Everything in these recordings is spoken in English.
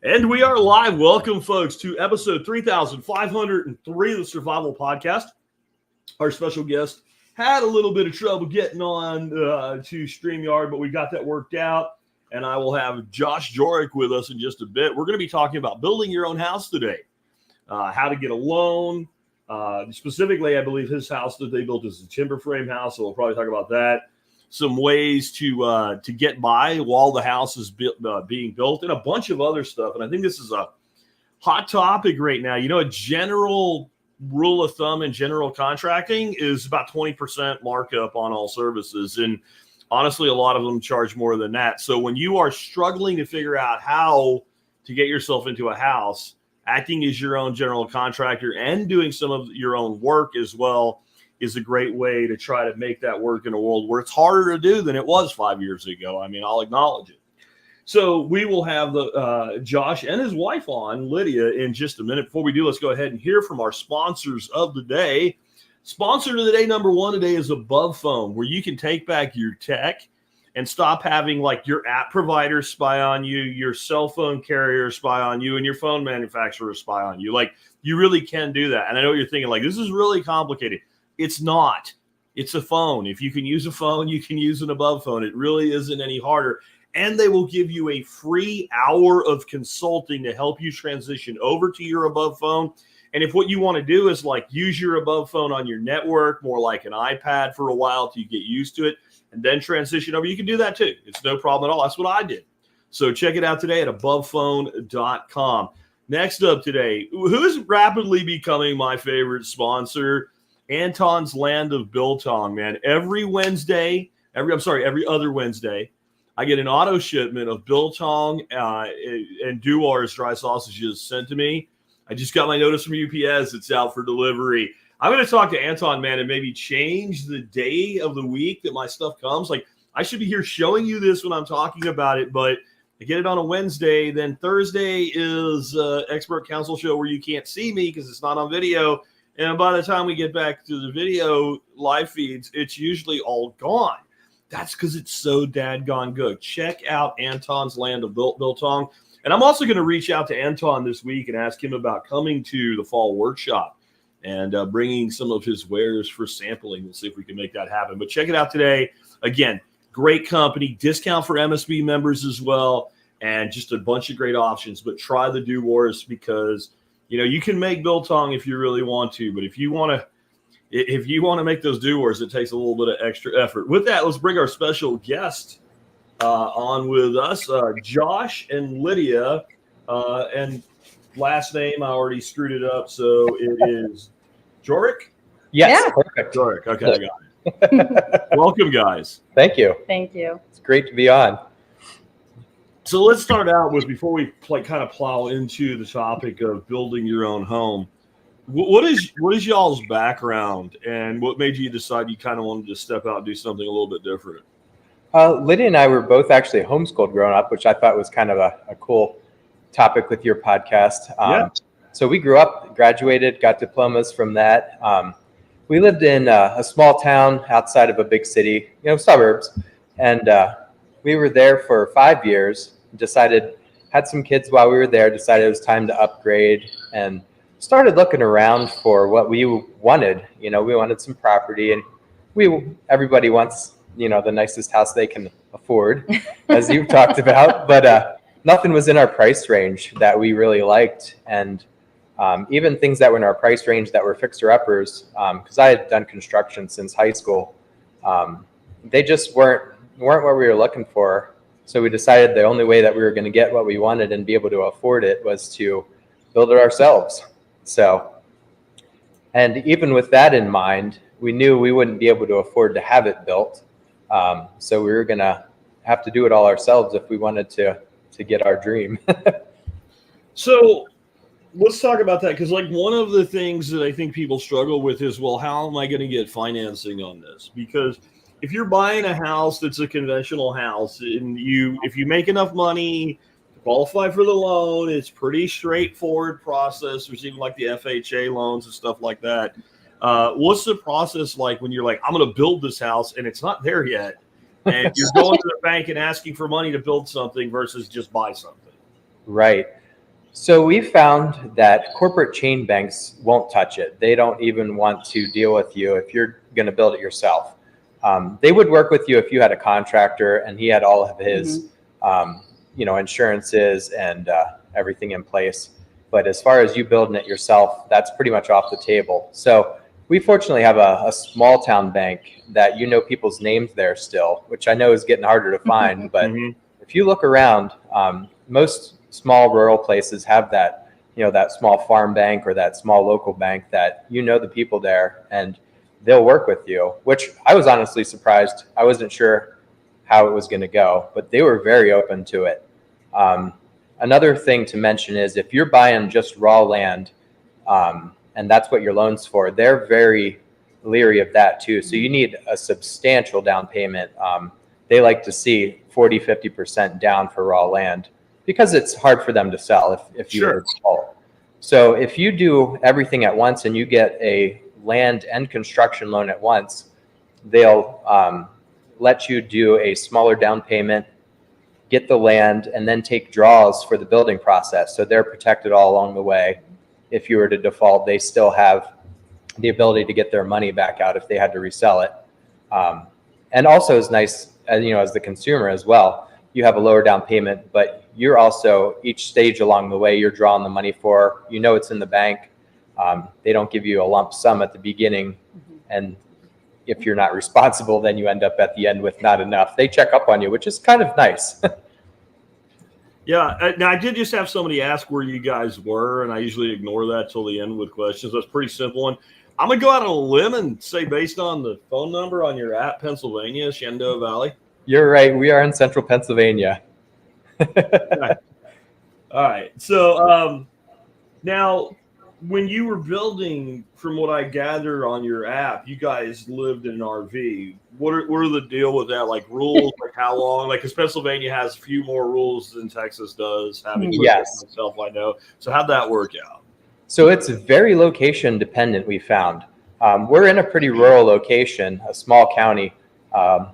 And we are live. Welcome, folks, to episode 3503 of the Survival Podcast. Our special guest had a little bit of trouble getting on to StreamYard, but we got that worked out. And I will have Josh Jorich with us in just a bit. We're going to be talking about building your own house today, how to get a loan. Specifically, I believe his house that they built is a timber frame house, so we'll probably talk about that. Some ways to get by while the house is being built, and a bunch of other stuff. And I think this is a hot topic right now. You know, a general rule of thumb in general contracting is about 20% markup on all services. And honestly, a lot of them charge more than that. So when you are struggling to figure out how to get yourself into a house, acting as your own general contractor and doing some of your own work as well is a great way to try to make that work in a world where it's harder to do than it was 5 years ago. I mean, I'll acknowledge it. So we will have Josh and his wife on, Lydia, in just a minute. Before we do, let's go ahead and hear from our sponsors of the day. Sponsor of the day, number one today, is Above Phone, where you can take back your tech and stop having like your app provider spy on you, your cell phone carrier spy on you, and your phone manufacturer spy on you. Like, you really can do that. And I know what you're thinking, like, this is really complicated. It's not. It's a phone. If you can use a phone, you can use an Above Phone. It really isn't any harder. And they will give you a free hour of consulting to help you transition over to your Above Phone. And if what you want to do is like use your Above Phone on your network, more like an iPad for a while till you get used to it, and then transition over, you can do that too. It's no problem at all. That's what I did. So check it out today at abovephone.com. Next up today, who's rapidly becoming my favorite sponsor, Anton's Land of Biltong, man. Every other Wednesday, I get an auto shipment of biltong and Duar's dry sausages sent to me. I just got my notice from UPS. It's out for delivery. I'm going to talk to Anton, man, and maybe change the day of the week that my stuff comes. Like, I should be here showing you this when I'm talking about it, but I get it on a Wednesday. Then Thursday is Expert Council Show where you can't see me because it's not on video. And by the time we get back to the video live feeds, it's usually all gone. That's because it's so dadgone good. Check out Anton's Land of Biltong. And I'm also going to reach out to Anton this week and ask him about coming to the fall workshop and bringing some of his wares for sampling. We'll see if we can make that happen. But check it out today. Again, great company, discount for MSB members as well, and just a bunch of great options. But try the Duars because you know, you can make biltong if you really want to, but if you want to make those Duars, it takes a little bit of extra effort. With that, let's bring our special guest on with us, Josh and Lydia, and last name I already screwed it up, so it is Jorich. Yes, yeah. Perfect. Jorich. Okay, I got it. Welcome, guys. Thank you. Thank you. It's great to be on. So let's start out with, before we kind of plow into the topic of building your own home, what is y'all's background and what made you decide you kind of wanted to step out and do something a little bit different? Lydia and I were both actually homeschooled growing up, which I thought was kind of a cool topic with your podcast. So we grew up, graduated, got diplomas from that. We lived in a small town outside of a big city, suburbs. And we were there for 5 years. Had some kids while we were there, decided it was time to upgrade and started looking around for what we wanted. We wanted some property, and everybody wants, the nicest house they can afford, as you've talked about, but nothing was in our price range that we really liked. And even things that were in our price range that were fixer-uppers, because I had done construction since high school, they just weren't what we were looking for. So we decided the only way that we were going to get what we wanted and be able to afford it was to build it ourselves. So, and even with that in mind, we knew we wouldn't be able to afford to have it built. So we were going to have to do it all ourselves if we wanted to get our dream. So let's talk about that, because like one of the things that I think people struggle with is, well, how am I going to get financing on this? Because if you're buying a house that's a conventional house, and if you make enough money to qualify for the loan, it's pretty straightforward process. There's even like the FHA loans and stuff like that. What's the process like when you're like, I'm going to build this house and it's not there yet, and you're going to the bank and asking for money to build something versus just buy something? Right. So we found that corporate chain banks won't touch it. They don't even want to deal with you if you're going to build it yourself. They would work with you if you had a contractor and he had all of his, insurances and everything in place. But as far as you building it yourself, that's pretty much off the table. So we fortunately have a small town bank that people's names there still, which I know is getting harder to find. But if you look around, most small rural places have that, that small farm bank or that small local bank that the people there, and they'll work with you, which I was honestly surprised. I wasn't sure how it was going to go, but they were very open to it. Another thing to mention is if you're buying just raw land, and that's what your loan's for, they're very leery of that too. So you need a substantial down payment. They like to see 40, 50% down for raw land because it's hard for them to sell if you were small. So if you do everything at once and you get a land and construction loan at once, they'll let you do a smaller down payment, get the land, and then take draws for the building process. So they're protected all along the way. If you were to default, they still have the ability to get their money back out if they had to resell it. And also is nice, as the consumer as well, you have a lower down payment, but you're also, each stage along the way, you're drawing the money for, it's in the bank. They don't give you a lump sum at the beginning. And if you're not responsible, then you end up at the end with not enough. They check up on you, which is kind of nice. Yeah. Now, I did just have somebody ask where you guys were, and I usually ignore that till the end with questions. That's a pretty simple one. I'm going to go out on a limb and say, based on the phone number on your app, Pennsylvania, Shenandoah Valley. You're right. We are in central Pennsylvania. All right. So now, when you were building, from what I gather on your app, you guys lived in an RV. What are the deal with that? Like rules, like how long? Like, because Pennsylvania has a few more rules than Texas does. Having lived there myself, I know. So how'd that work out? So it's very location dependent. We found we're in a pretty rural location, a small county,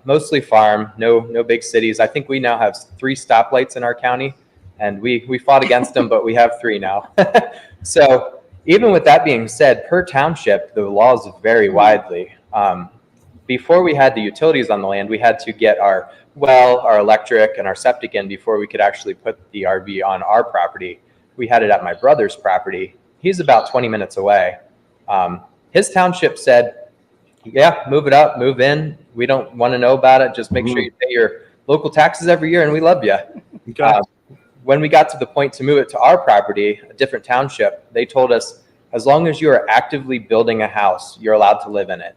mostly farm, no big cities. I think we now have 3 stoplights in our county, and we fought against them, but we have 3 now. So even with that being said, per township, the laws vary widely. Before we had the utilities on the land, we had to get our well, our electric, and our septic in before we could actually put the RV on our property. We had it at my brother's property. He's about 20 minutes away. His township said, yeah, move it up, move in. We don't want to know about it. Just make sure you pay your local taxes every year, and we love you. Okay. When we got to the point to move it to our property, a different township, they told us, as long as you are actively building a house, you're allowed to live in it.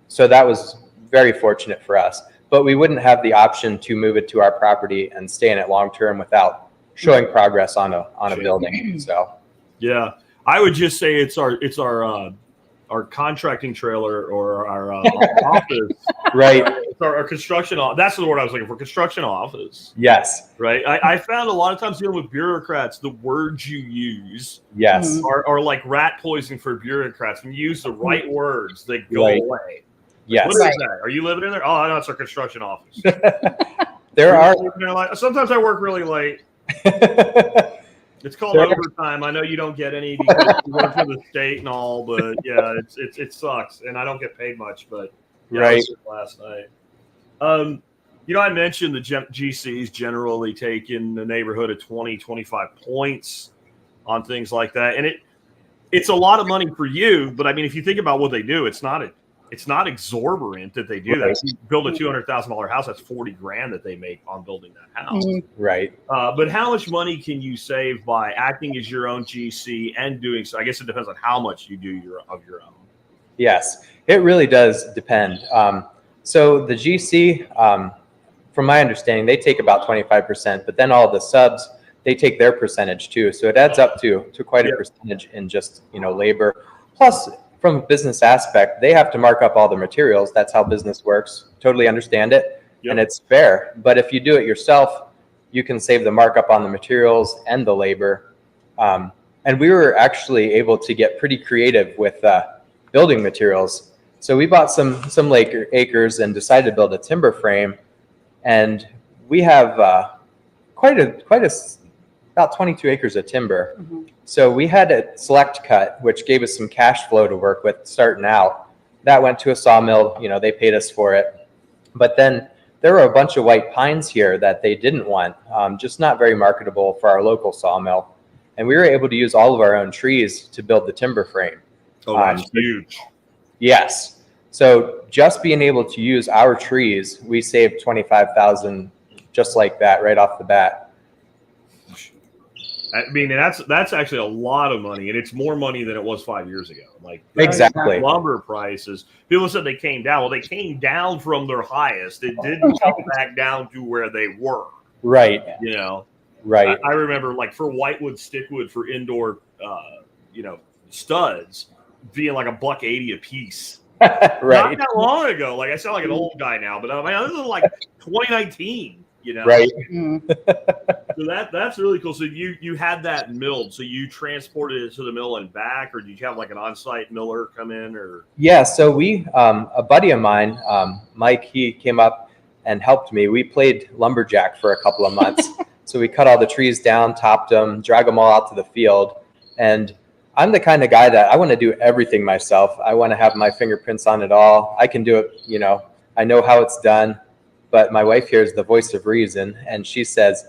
So that was very fortunate for us. But we wouldn't have the option to move it to our property and stay in it long term without showing progress on a building. So, yeah, I would just say it's our contracting trailer or our office. Right. It's our construction office. That's the word I was looking for, construction office. Yes. Right. I found a lot of times dealing with bureaucrats, the words you use are like rat poison for bureaucrats. When you use the right words, they go away. Yes. What is that? Are you living in there? Oh, no, it's our construction office. Sometimes I work really late. It's called overtime. I know you don't get any because you work for the state and all, but yeah, it sucks, and I don't get paid much. But yeah, right. Last night, I mentioned the GCs generally take in the neighborhood of 20, 25 points on things like that, and it's a lot of money for you. But I mean, if you think about what they do, it's not exorbitant that they do that. If you build a $200,000 house, that's $40,000 that they make on building that house. Right. But how much money can you save by acting as your own GC and doing so? I guess it depends on how much you do of your own. Yes, it really does depend. So the GC, from my understanding, they take about 25%, but then all the subs, they take their percentage too. So it adds up to quite a percentage in just labor. Plus, from a business aspect, they have to mark up all the materials. That's how business works. Totally understand it. And it's fair. But if you do it yourself, you can save the markup on the materials and the labor. And we were actually able to get pretty creative with building materials. So we bought some acres and decided to build a timber frame. And we have quite a about 22 acres of timber. Mm-hmm. So we had a select cut, which gave us some cash flow to work with starting out. That went to a sawmill, they paid us for it. But then there were a bunch of white pines here that they didn't want, just not very marketable for our local sawmill. And we were able to use all of our own trees to build the timber frame. Oh, that's huge. Yes. So just being able to use our trees, we saved $25,000 just like that right off the bat. I mean, that's actually a lot of money, and it's more money than it was 5 years ago. Like exactly, lumber prices. People said they came down. Well, they came down from their highest. It didn't come back down to where they were. Right. Right. I remember, like, for whitewood, stickwood, for indoor, studs, being like $1.80 a piece. Right. Not that long ago. Like, I sound like an old guy now, but I mean, this is like 2019. Right. So that's really cool. So you had that milled. So you transported it to the mill and back, or did you have like an on-site miller come in? Or yeah, so we a buddy of mine, Mike, he came up and helped me. We played lumberjack for a couple of months. So we cut all the trees down, topped them, drag them all out to the field. And I'm the kind of guy that I want to do everything myself. I want to have my fingerprints on it all. I can do it, I know how it's done. But my wife here is the voice of reason, and she says,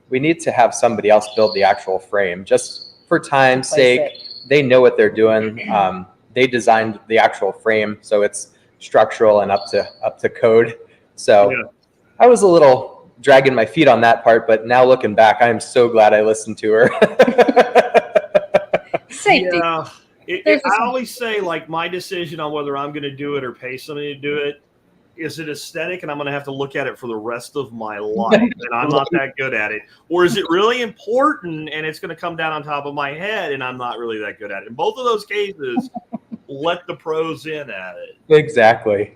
we need to have somebody else build the actual frame just for time's sake. They know what they're doing. They designed the actual frame, so it's structural and up to code. So I was a little dragging my feet on that part, but now looking back, I am so glad I listened to her. Safety. Yeah. I always say, like, my decision on whether I'm going to do it or pay somebody to do it, is it aesthetic and I'm going to have to look at it for the rest of my life and I'm not that good at it? Or is it really important and it's going to come down on top of my head and I'm not really that good at it? In both of those cases, let the pros in at it. Exactly.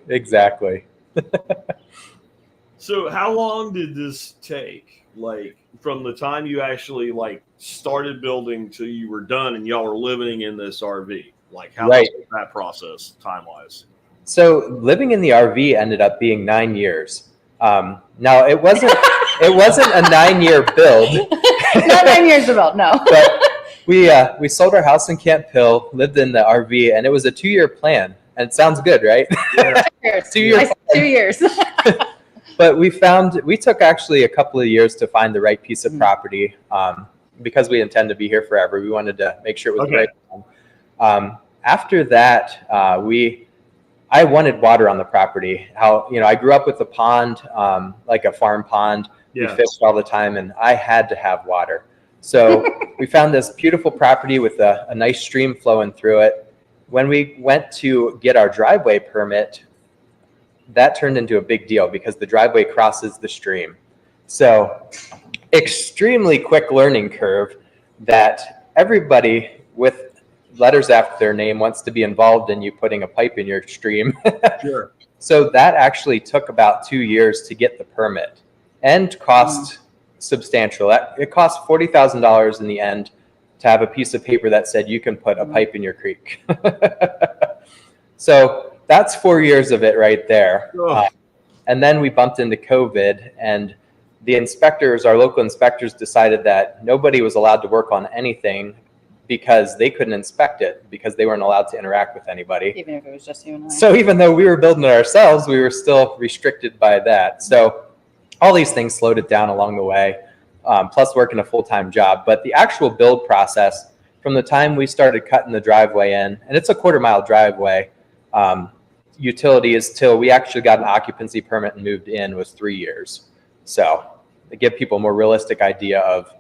So how long did this take? Like, from the time you actually started building till you were done and y'all were living in this RV? Like, how long was that process time-wise? So living in the RV ended up being 9 years. Now it wasn't a 9-year build. Not 9 years to build, no. But we sold our house in Camp Hill, lived in the RV, and it was a 2-year plan. And it sounds good, right? Yeah. 2 years. 2 years. But we took actually a couple of years to find the right piece of property, because we intend to be here forever. We wanted to make sure it was right. After that, I wanted water on the property. I grew up with a pond, like a farm pond. We fished all the time, and I had to have water. So we found this beautiful property with a nice stream flowing through it. When we went to get our driveway permit, that turned into a big deal because the driveway crosses the stream. So extremely quick learning curve that everybody with letters after their name wants to be involved in you putting a pipe in your stream. Sure. So that actually took about 2 years to get the permit and cost substantial. It cost $40,000 in the end to have a piece of paper that said you can put a pipe in your creek. So that's 4 years of it right there. And then we bumped into COVID, and the inspectors, our local inspectors, decided that nobody was allowed to work on anything because they couldn't inspect it because they weren't allowed to interact with anybody. Even if it was just you and I. So even though we were building it ourselves, we were still restricted by that. So all these things slowed it down along the way, plus working a full-time job. But the actual build process, from the time we started cutting the driveway in, and it's a 1/4-mile driveway, utilities till we actually got an occupancy permit and moved in was 3 years. So to give people a more realistic idea of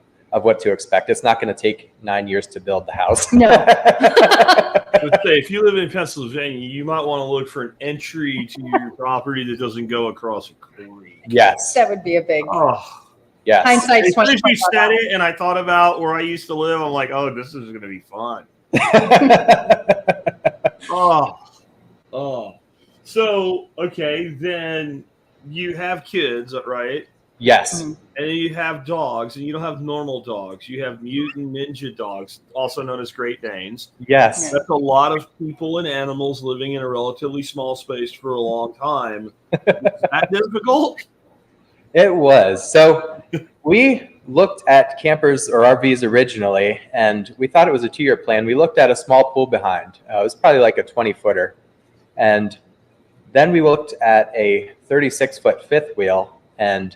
what to expect. It's not going to take 9 years to build the house. No. I would say if you live in Pennsylvania, you might want to look for an entry to your property that doesn't go across a creek. Yes. That would be a big yes. hindsight. As soon as you said it and I thought about where I used to live, I'm like, oh, this is going to be fun. So, okay, then you have kids, right? Yes. And then you have dogs, and you don't have normal dogs. You have mutant ninja dogs, also known as Great Danes. Yes. That's a lot of people and animals living in a relatively small space for a long time. Is that difficult? It was. So we looked at campers or RVs originally, and we thought it was a 2-year plan. We looked at a small pool behind. It was probably like a 20-footer. And then we looked at a 36-foot fifth wheel. And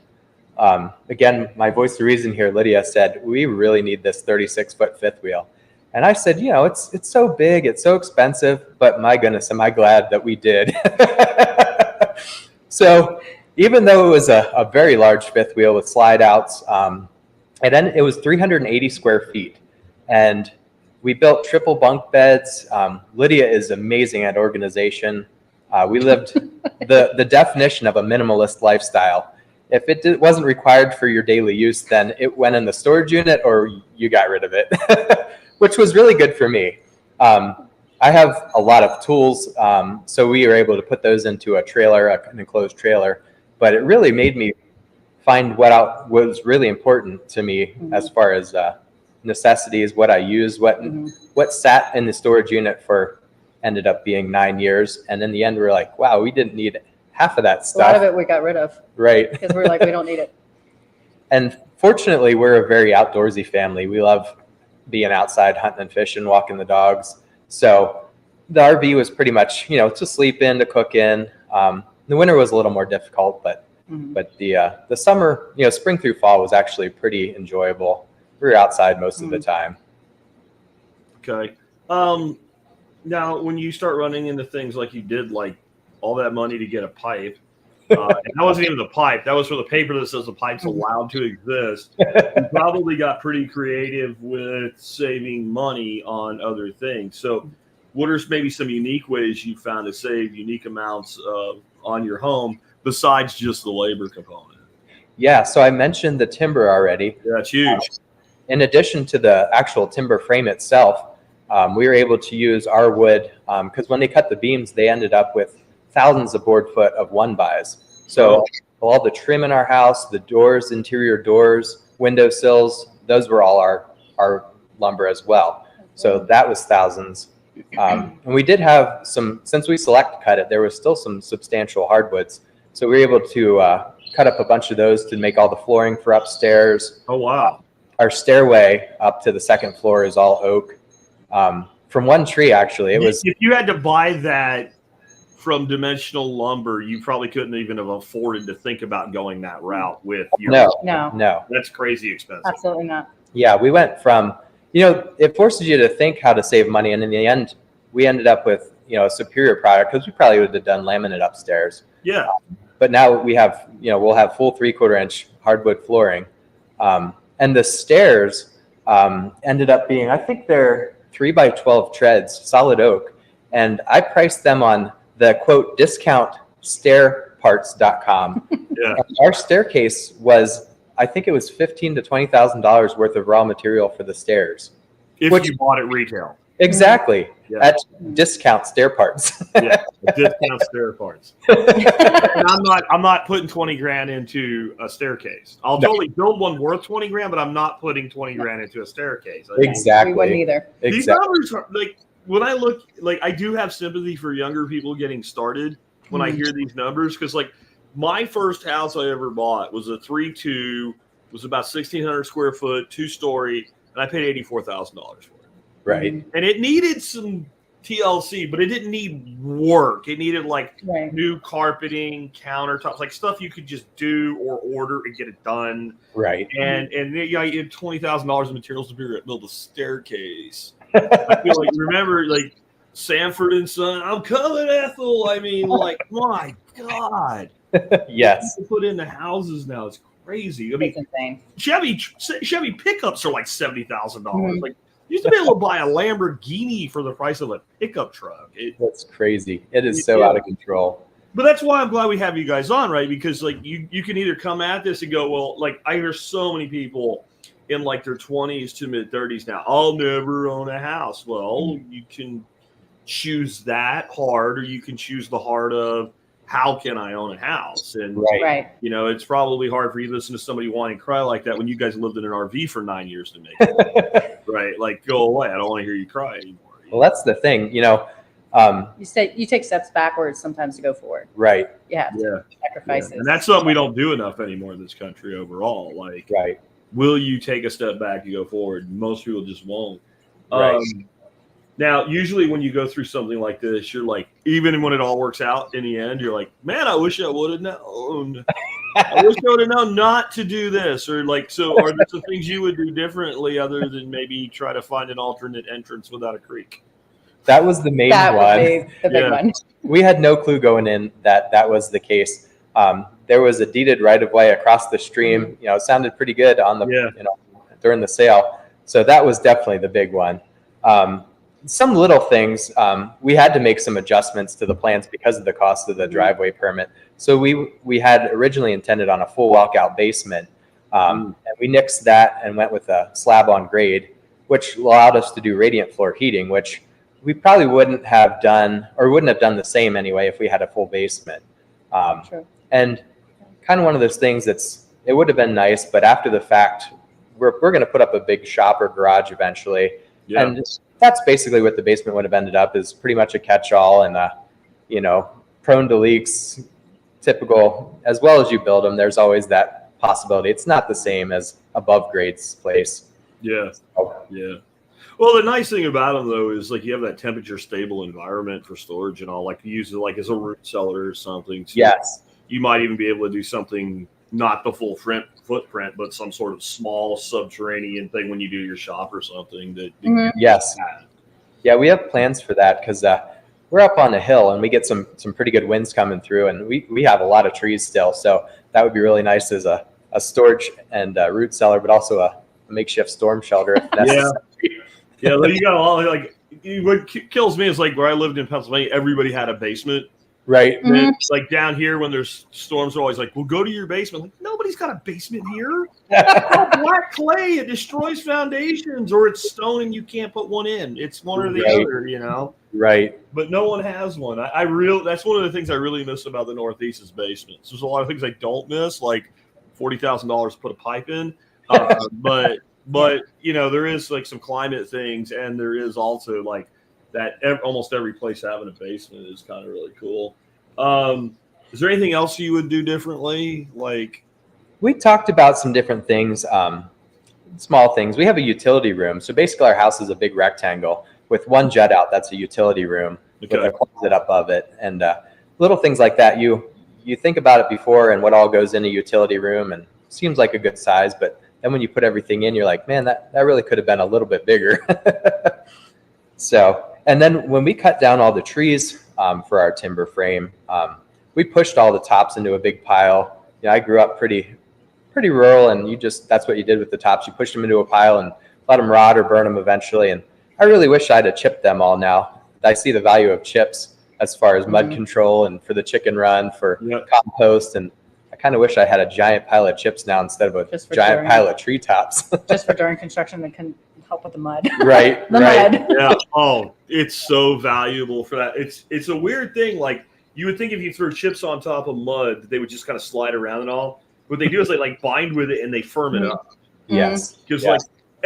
again, my voice of reason here, Lydia, said, we really need this 36-foot fifth wheel. And I said, it's so big, it's so expensive, but my goodness, am I glad that we did. So even though it was a very large fifth wheel with slide outs, it was 380 square feet. And we built triple bunk beds. Lydia is amazing at organization. We lived the definition of a minimalist lifestyle. If it wasn't required for your daily use, then it went in the storage unit or you got rid of it, which was really good for me. I have a lot of tools, so we were able to put those into a trailer, an enclosed trailer. But it really made me find what was really important to me as far as necessities, what I use, what sat in the storage unit for ended up being 9 years. And in the end, we were like, wow, we didn't need half of that stuff. A lot of it we got rid of. Right. Because we're like, we don't need it. And fortunately, we're a very outdoorsy family. We love being outside, hunting and fishing, walking the dogs. So the RV was pretty much, to sleep in, to cook in. The winter was a little more difficult, but the summer, spring through fall was actually pretty enjoyable. We were outside most of the time. Okay. Now, when you start running into things like you did, like all that money to get a pipe, and that wasn't even the pipe. That was for the paper that says the pipe's allowed to exist. You probably got pretty creative with saving money on other things. So what are maybe some unique ways you found to save unique amounts on your home besides just the labor component? Yeah, so I mentioned the timber already. Yeah, it's huge. In addition to the actual timber frame itself, we were able to use our wood because when they cut the beams, they ended up with thousands of board foot of 1-bys. So all the trim in our house, the doors, interior doors, window sills, those were all our lumber as well. So that was thousands. And we did have since we select cut it, there was still some substantial hardwoods. So we were able to cut up a bunch of those to make all the flooring for upstairs. Oh, wow. Our stairway up to the second floor is all oak. From one tree, actually. If you had to buy that from dimensional lumber, you probably couldn't even have afforded to think about going that route with your. No. That's crazy expensive. Absolutely not. Yeah, we went from, it forces you to think how to save money. And in the end, we ended up with, a superior product because we probably would have done laminate upstairs. Yeah. But now we have, we'll have full 3/4-inch hardwood flooring. And the stairs ended up being, I think they're 3x12 treads, solid oak. And I priced them on the quote discount stairparts.com. Yeah. And our staircase was, I think it was $15,000 to $20,000 worth of raw material for the stairs. If you bought it retail. Exactly. Yeah. At discount stair parts. Yeah, discount stair parts. And I'm not putting 20 grand into a staircase. I'll totally build one worth 20 grand, but I'm not putting 20 grand into a staircase. Exactly. We wouldn't either. These numbers are like, when I look, like I do have sympathy for younger people getting started when I hear these numbers, because like my first house I ever bought was a 3.2, was about 1,600 square foot, 2-story, and I paid $84,000 for it. Right. And it needed some TLC, but it didn't need work. It needed like new carpeting, countertops, like stuff you could just do or order and get it done. Right. And you had $20,000 of materials to build a staircase. I feel like, remember, like Sanford and Son, I'm coming, Ethel. I mean, like, my God. Yes. People put in the houses now. It's crazy. I mean, It's insane. Chevy pickups are like $70,000. Like, you used to be able to buy a Lamborghini for the price of a pickup truck. That's crazy. It is so out of control. But that's why I'm glad we have you guys on, right? Because like you can either come at this and go, well, like I hear so many people in like their 20s to mid 30s now, I'll never own a house. Well, you can choose that hard, or you can choose the heart of how can I own a house? And it's probably hard for you to listen to somebody whine and cry like that when you guys lived in an RV for 9 years to make it. Right? Like, go away. I don't want to hear you cry anymore. Well, that's the thing, You take steps backwards sometimes to go forward. Right. You have to sacrifices. And that's something we don't do enough anymore in this country overall. Like, right. will you take a step back and go forward? Most people just won't. Right. Now, usually when you go through something like this, you're like, even when it all works out in the end, you're like, man, I wish I would have known. I wish I would have known not to do this. Or like, so are there some things you would do differently other than maybe try to find an alternate entrance without a creek? That was the main That one. would be the big one. We had no clue going in that was the case. There was a deeded right-of-way across the stream. You know, it sounded pretty good on the, you know, during the sale. So that was definitely the big one. Some little things, we had to make some adjustments to the plans because of the cost of the driveway permit. So we had originally intended on a full walkout basement, and we nixed that and went with a slab on grade, which allowed us to do radiant floor heating, which we probably wouldn't have done, or wouldn't have done the same anyway if we had a full basement. True. And kind of one of those things it would have been nice, but after the fact, we're going to put up a big shop or garage eventually. Yeah. And that's basically what the basement would have ended up, is pretty much a catch-all and you know, prone to leaks, typical. As well as you build them, there's always that possibility. It's not the same as above grade's place. Yeah. Yeah. Well, the nice thing about them though is like you have that temperature stable environment for storage and all. Like you use it like as a root cellar or something. So yes. You might even be able to do something, not the full footprint, but some sort of small subterranean thing when you do your shop or something. Yes. Yeah, we have plans for that because we're up on a hill and we get some pretty good winds coming through, and we have a lot of trees still. So that would be really nice as a storage and root cellar, but also a makeshift storm shelter if necessary. Yeah, you got a lot. Like what kills me is like where I lived in Pennsylvania, everybody had a basement. Right. Mm-hmm. It's like down here when there's storms, are always like, well, go to your basement. Like, nobody's got a basement here. It's black clay. It destroys foundations, or it's stone and you can't put one in. It's one or the other, you know? Right. But no one has one. That's one of the things I really miss about the Northeast is basements. There's a lot of things I don't miss, like $40,000 to put a pipe in. But you know, there is like some climate things, and there is also like that almost every place having a basement is kind of really cool. Is there anything else you would do differently? Like, we talked about some different things, small things. We have a utility room. So basically our house is a big rectangle with one jet out. That's a utility room with a closet above it. And little things like that. You think about it before and what all goes in a utility room, and seems like a good size, but then when you put everything in, you're like, man, that really could have been a little bit bigger. So, and then when we cut down all the trees for our timber frame, we pushed all the tops into a big pile. You know, I grew up pretty rural, and that's what you did with the tops. You pushed them into a pile and let them rot or burn them eventually. And I really wish I'd have chipped them all now. I see the value of chips as far as mud control and for the chicken run, for compost. And I kind of wish I had a giant pile of chips now instead of a giant pile of treetops. Just for during construction that can help with the mud. Right. Mud. Yeah. Oh, it's so valuable for that. It's a weird thing. Like, you would think if you threw chips on top of mud, they would just kind of slide around and all. What they do is they like bind with it and they firm it up. Yes. Because like,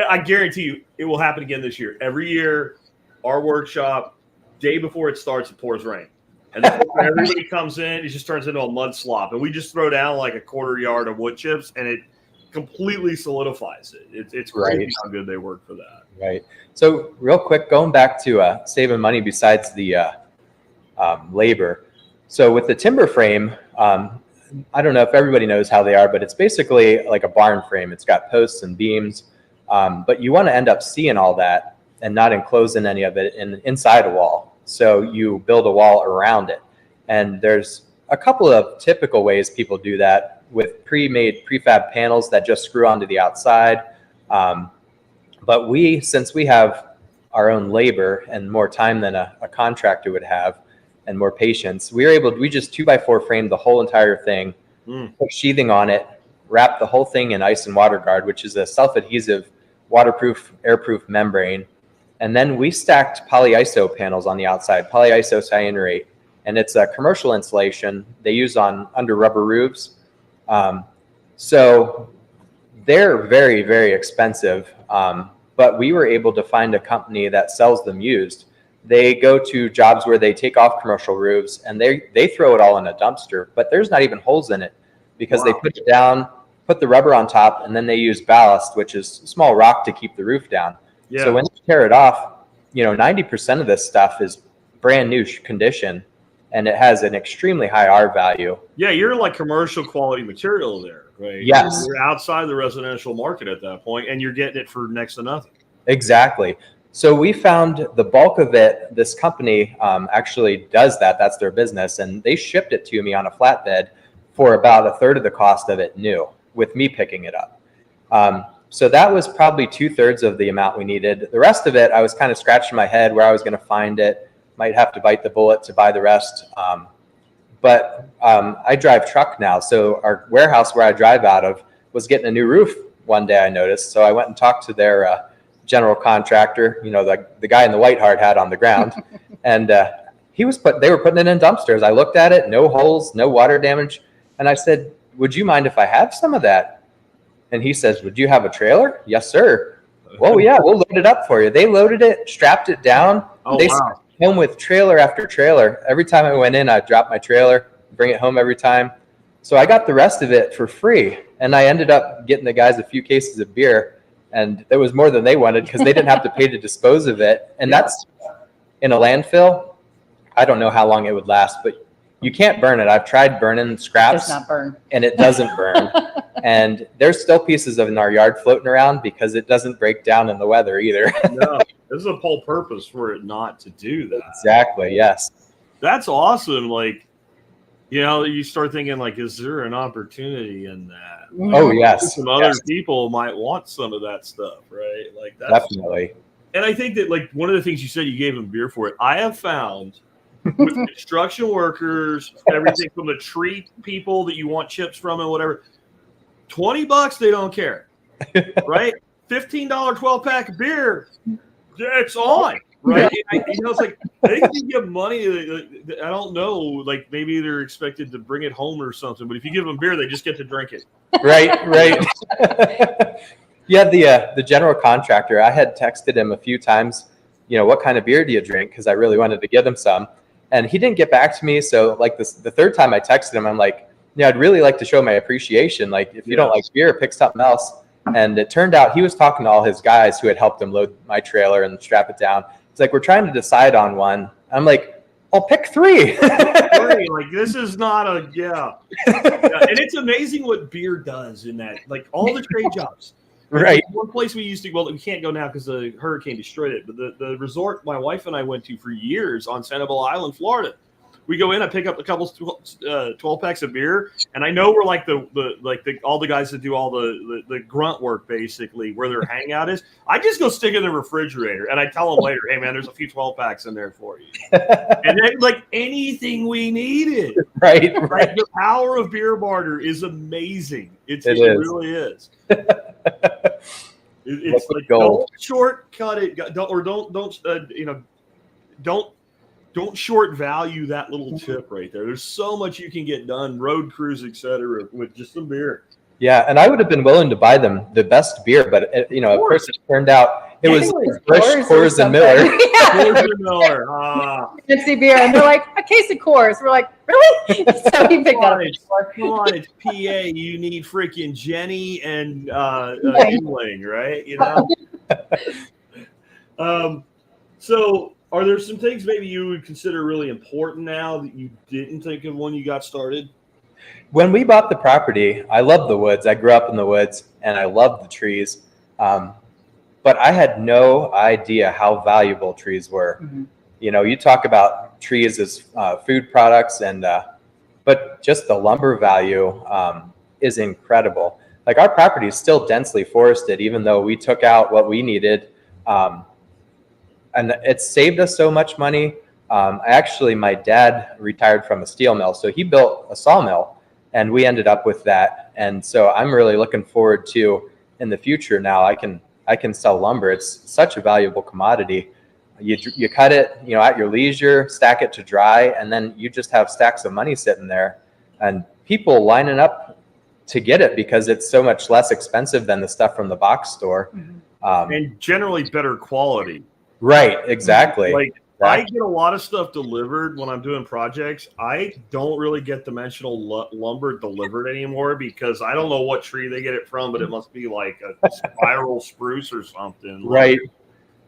I guarantee you it will happen again this year. Every year, our workshop, day before it starts, it pours rain. And then when everybody comes in, it just turns into a mud slop. And we just throw down like a quarter yard of wood chips, and it completely solidifies it. It's crazy how good they work for that. Right. So real quick, going back to saving money besides the labor. So with the timber frame, I don't know if everybody knows how they are, but it's basically like a barn frame. It's got posts and beams, but you want to end up seeing all that and not enclosing any of it inside a wall. So you build a wall around it. And there's a couple of typical ways people do that with pre-made prefab panels that just screw onto the outside. But since we have our own labor and more time than a contractor would have, and more patience, we just 2x4 framed the whole entire thing, put sheathing on it, wrap the whole thing in ice and water guard, which is a self-adhesive, waterproof, airproof membrane. And then we stacked polyiso panels on the outside, polyisocyanurate, and it's a commercial insulation they use under rubber roofs. So they're very, very expensive, but we were able to find a company that sells them used. They go to jobs where they take off commercial roofs and they throw it all in a dumpster, but there's not even holes in it because they put it down, put the rubber on top, and then they use ballast, which is small rock to keep the roof down. Yeah. So when you tear it off, 90% of this stuff is brand new condition, and it has an extremely high R value. Yeah, you're like commercial quality material there, right? Yes. You're outside the residential market at that point, and you're getting it for next to nothing. Exactly. So we found the bulk of it, this company actually does that. That's their business. And they shipped it to me on a flatbed for about a third of the cost of it new, with me picking it up. So that was probably 2/3 of the amount we needed. The rest of it, I was kind of scratching my head where I was going to find it. Might have to bite the bullet to buy the rest. But I drive truck now. So our warehouse where I drive out of was getting a new roof one day, I noticed. So I went and talked to their general contractor, the guy in the white hard hat on the ground. And they were putting it in dumpsters. I looked at it, no holes, no water damage. And I said, would you mind if I have some of that? And he says, would you have a trailer? Yes, sir. Well, yeah, we'll load it up for you. They loaded it, strapped it down. They sent it home with trailer after trailer. Every time I went in, I'd drop my trailer, bring it home every time. So I got the rest of it for free. And I ended up getting the guys a few cases of beer. And it was more than they wanted because they didn't have to pay to dispose of it. And that's in a landfill. I don't know how long it would last, but you can't burn it. I've tried burning scraps. Does not burn. And it doesn't burn. And there's still pieces in our yard floating around because it doesn't break down in the weather either. No, there's a whole purpose for it not to do that. Exactly. Yes. That's awesome. Like, you start thinking, like, is there an opportunity in that? Oh, yes. Some other people might want some of that stuff, right? Like, that's definitely. And I think that, like, one of the things you said, you gave them beer for it. I have found with construction workers, everything from the tree people that you want chips from and whatever, $20, they don't care, right? $15 12-pack of beer, it's on, right? It's like they can give money. I don't know, like maybe they're expected to bring it home or something. But if you give them beer, they just get to drink it. Right. Yeah, the general contractor, I had texted him a few times, what kind of beer do you drink? Because I really wanted to get him some. And he didn't get back to me. So like the third time I texted him, I'm like, I'd really like to show my appreciation. Like if you don't like beer, pick something else. And it turned out he was talking to all his guys who had helped him load my trailer and strap it down. It's like, we're trying to decide on one. I'm like, I'll pick three. Like this is not a And it's amazing what beer does in that, like all the trade jobs. Right. One place we used to, we can't go now because the hurricane destroyed it, but the resort my wife and I went to for years on Sanibel Island, Florida. We go in, I pick up a couple 12 packs of beer, and I know we're like all the guys that do all the grunt work basically, where their hangout is. I just go stick it in the refrigerator, and I tell them later, hey man, there's a few 12 packs in there for you. And then like anything we needed. Right. Like the power of beer barter is amazing. It really is. It's like gold. Don't shortcut it, don't short value that little tip right there. There's so much you can get done, road crews, etc., with just some beer. Yeah, and I would have been willing to buy them the best beer, but of course it turned out it was Busch, Coors, and Miller. Coors and Miller. Fancy beer, and they're like, a case of Coors. We're like, really? So he picked up. Come on, it's PA. You need freaking Jenny and Yingling, right? So are there some things maybe you would consider really important now that you didn't think of when you got started? When we bought the property, I love the woods. I grew up in the woods, and I love the trees. But I had no idea how valuable trees were. Mm-hmm. You talk about trees as food products, but just the lumber value is incredible. Like our property is still densely forested, even though we took out what we needed. And it saved us so much money. Actually, my dad retired from a steel mill, so he built a sawmill, and we ended up with that. And so I'm really looking forward to, in the future now, I can sell lumber. It's such a valuable commodity. You cut it, at your leisure, stack it to dry, and then you just have stacks of money sitting there, and people lining up to get it because it's so much less expensive than the stuff from the box store. And generally better quality. Right, exactly. Like I get a lot of stuff delivered when I'm doing projects. I don't really get dimensional lumber delivered anymore because I don't know what tree they get it from, but it must be like a spiral spruce or something. Right. Like,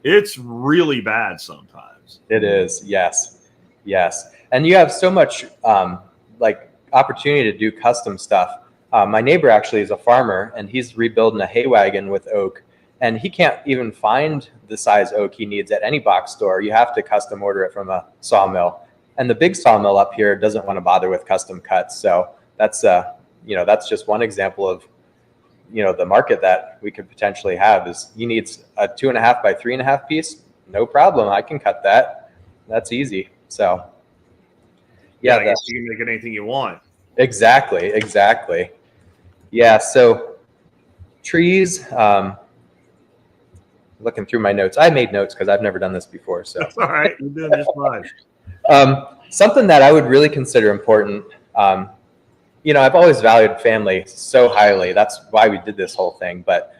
it's really bad sometimes. It is. Yes. Yes. And you have so much like opportunity to do custom stuff. My neighbor actually is a farmer, and he's rebuilding a hay wagon with oak, and he can't even find the size oak he needs at any box store. You have to custom order it from a sawmill, and the big sawmill up here doesn't want to bother with custom cuts. So that's that's just one example of the market that we could potentially have. Is you need a 2.5 by 3.5 piece, no problem, I can cut that. That's easy. So yeah, I guess you can make it anything you want. Exactly. Yeah, so trees, looking through my notes. I made notes because I've never done this before. So that's all right. You're doing just fine. Something that I would really consider important, I've always valued family so highly. That's why we did this whole thing. But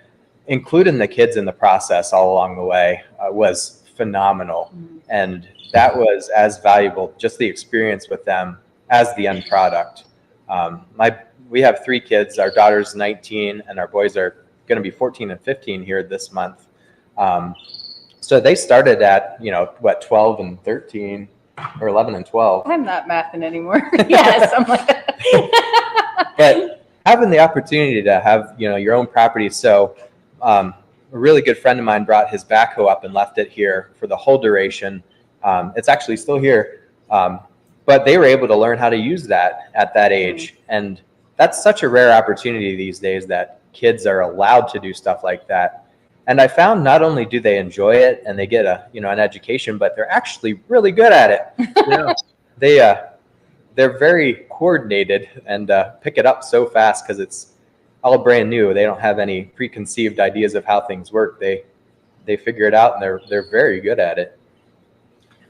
including the kids in the process all along the way was phenomenal. And that was as valuable, just the experience with them, as the end product. We have 3 kids. Our daughter's 19, and our boys are going to be 14 and 15 here this month. So they started at 12 and 13, or 11 and 12. I'm not mathing anymore. Yes, I'm like that. But having the opportunity to have your own property. So a really good friend of mine brought his backhoe up and left it here for the whole duration. It's actually still here. But they were able to learn how to use that at that age. And that's such a rare opportunity these days that kids are allowed to do stuff like that. And I found not only do they enjoy it and they get an education, but they're actually really good at it. Yeah. They're very coordinated and pick it up so fast because it's all brand new. They don't have any preconceived ideas of how things work. They figure it out, and they're very good at it.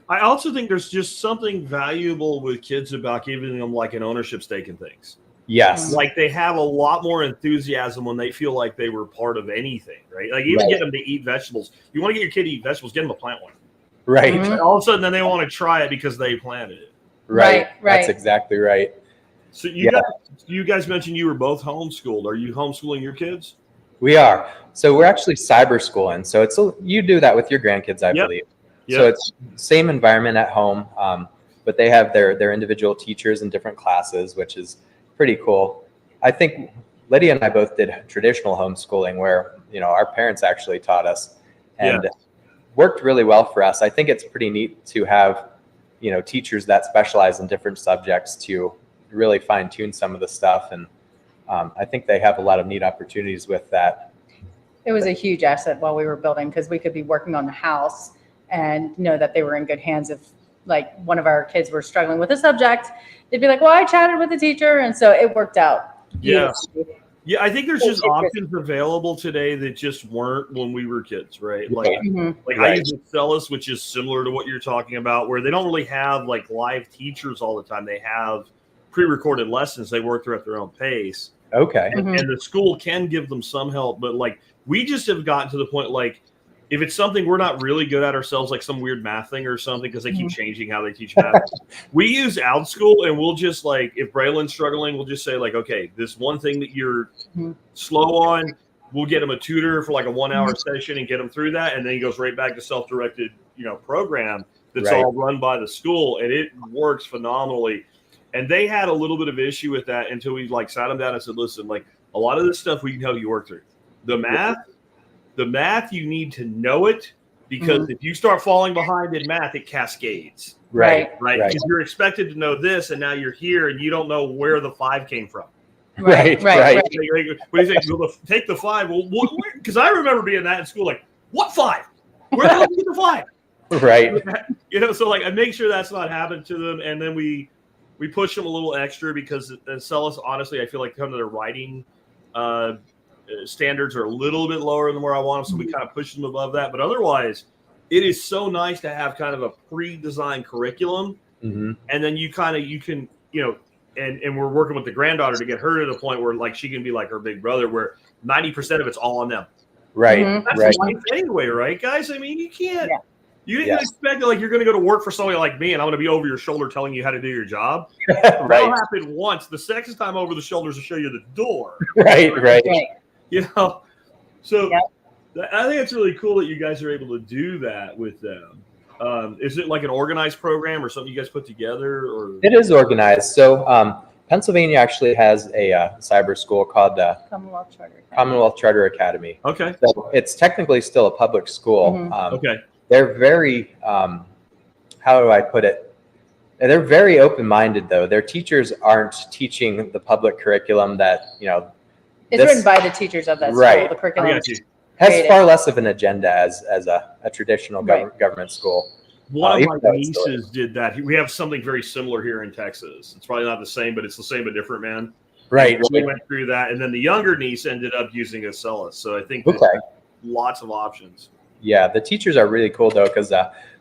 I also think there's just something valuable with kids about giving them like an ownership stake in things. Yes. Like they have a lot more enthusiasm when they feel like they were part of anything, right? Like even get them to eat vegetables. You want to get your kid to eat vegetables, get them to plant one. Right. Mm-hmm. All of a sudden, then they want to try it because they planted it. Right. That's exactly right. So you guys mentioned you were both homeschooled. Are you homeschooling your kids? We are. So we're actually cyber schooling. So you do that with your grandkids, I believe. Yep. So it's same environment at home, but they have their individual teachers in different classes, which is pretty cool. I think Lydia and I both did traditional homeschooling where, our parents actually taught us and worked really well for us. I think it's pretty neat to have, teachers that specialize in different subjects to really fine tune some of the stuff. And I think they have a lot of neat opportunities with that. It was a huge asset while we were building because we could be working on the house and know that they were in good hands. If like one of our kids were struggling with a subject, they'd be like, well, I chatted with the teacher. And so it worked out. Yeah. Yeah. I think there's just options available today that just weren't when we were kids, right? Like, I use Excavation, which is similar to what you're talking about, where they don't really have like live teachers all the time. They have pre-recorded lessons. They work through at their own pace. Okay. And the school can give them some help, but like we just have gotten to the point, like, if it's something we're not really good at ourselves, like some weird math thing or something, because they keep changing how they teach math, we use OutSchool, and we'll just like, if Braylon's struggling, we'll just say like, okay, this one thing that you're slow on, we'll get him a tutor for like a 1-hour session and get him through that. And then he goes right back to self-directed, program that's all run by the school, and it works phenomenally. And they had a little bit of issue with that until we like sat them down and said, listen, like a lot of this stuff we can help you work through. The math, you need to know it, because if you start falling behind in math, it cascades. Right. Because you're expected to know this, and now you're here and you don't know where the 5 came from. Right. What do you think? Well, take the 5. Well, because I remember being that in school, like, what 5? Where the hell did you get the 5? Right. So like I make sure that's not happened to them, and then we push them a little extra because Celis, honestly, I feel like come to their writing standards are a little bit lower than where I want them, so we kind of push them above that. But otherwise, it is so nice to have kind of a pre-designed curriculum, and then you can, and we're working with the granddaughter to get her to the point where like she can be like her big brother, where 90% of it's all on them. Right. That's life anyway, right, guys? I mean, you can't. You didn't expect like you're going to go to work for somebody like me, and I'm going to be over your shoulder telling you how to do your job. Right. That'll happen once. The second time over the shoulders to show you the door. Right. You know, so I think it's really cool that you guys are able to do that with them. Is it like an organized program or something you guys put together? Or it is organized. So Pennsylvania actually has a cyber school called Commonwealth Charter Academy. Okay. So it's technically still a public school. Okay. They're very, how do I put it? They're very open-minded, though. Their teachers aren't teaching the public curriculum that, it's written by the teachers of that school. The curriculum has far less of an agenda as a traditional government school. One of my nieces did that. We have something very similar here in Texas. It's probably not the same, but it's the same but different, man. Right. We went through that, and then the younger niece ended up using Acellus. So I think lots of options. Yeah, the teachers are really cool, though, because